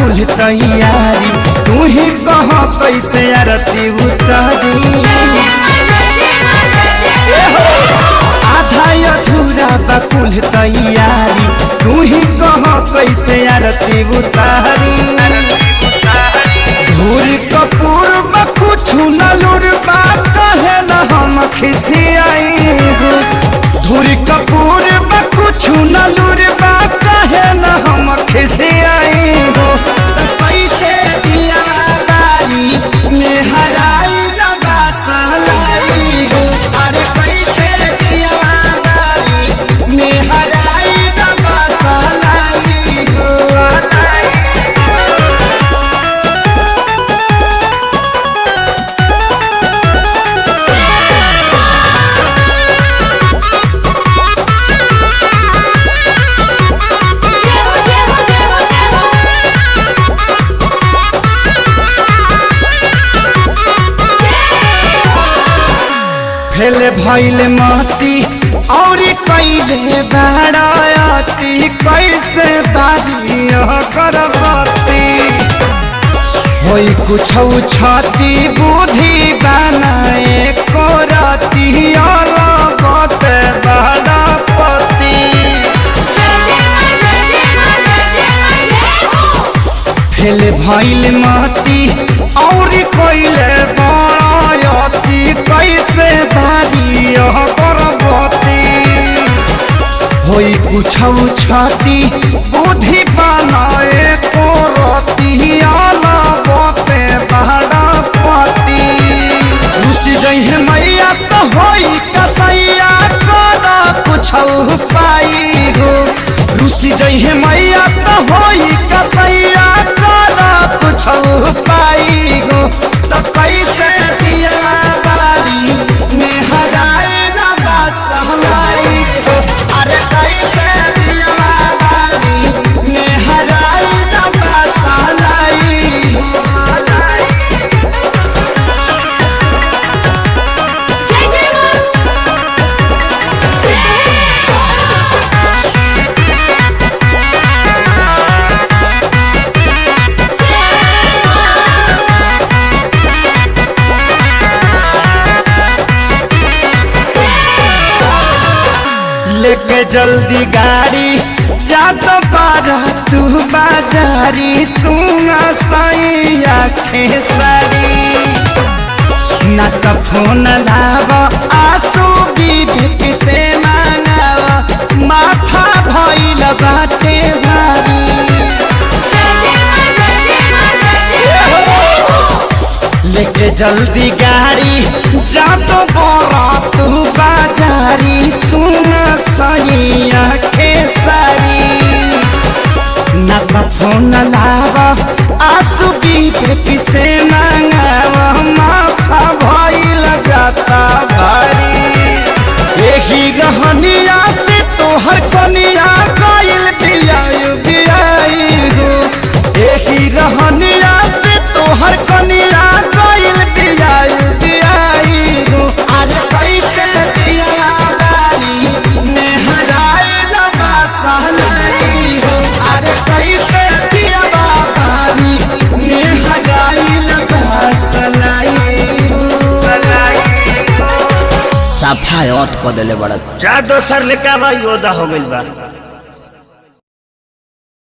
कुल तैयारी तू ही कह कैसे आरती उतारी। आधा अधूरा बा कुल तैयारी तू ही कह कैसे आरती उतारी। धूर कपूर बा कुछ नलूर बा कहे न हम खिसियाई। धूर कपूर बा कुछ नलूर बा कहे न हम खिसियाई। कैसे दिया बारी में हराई लगा सहलाई। अरे कैसे दिया बारी में हराई लगा सहलाई। फेले भइले मती और कैले बाराती कैसे बारी करबती। होई कुछ छाती बुद्धि बनाए करती अलगत बारापति। फेले भइले मती और कैले बाराती कैसे बारी करबती। होई कुछ छाती बुद्धि बनाए करती अलगते बारापति। रुसी जइहे मैया तो होई कसैया कर कुछ पाई हो। रुसी जइहे मैया तो होई कसैया कर कुछ पाई हो। तो कैसे दिया बारी में हराए लगा सहलाई हो। अरे कैसे दिया बारी में हराए लगा सहलाई हो। लेके जल्दी गाड़ी जा तो पारा तू बाजारी। सुना साई आँखें सारी ना तो फोन लावा आंसू विवेक से मांगावा। माथा भइल बाटे भारी। लेके जल्दी गाड़ी जा तो बोरा तू बाजारी। सुना सही आँखें सारी ना तो फोन लावा आंसू विवेक से मांगावा। माथा भइल जाता भारी। यही रहनिया से तोहर कनिया गइल बियाई बियाई हो। यही रहनिया से तोहर कनिया गइल बियाई बियाई हो। अरे कैसे दिया बारी में हराए लगा सहलाई हो। अरे कैसे दिया बारी में हराए लगा सहलाई हो। सफाई औत को देले बड़ा। जा दोसर लेके आवा योदा हो गइल बा।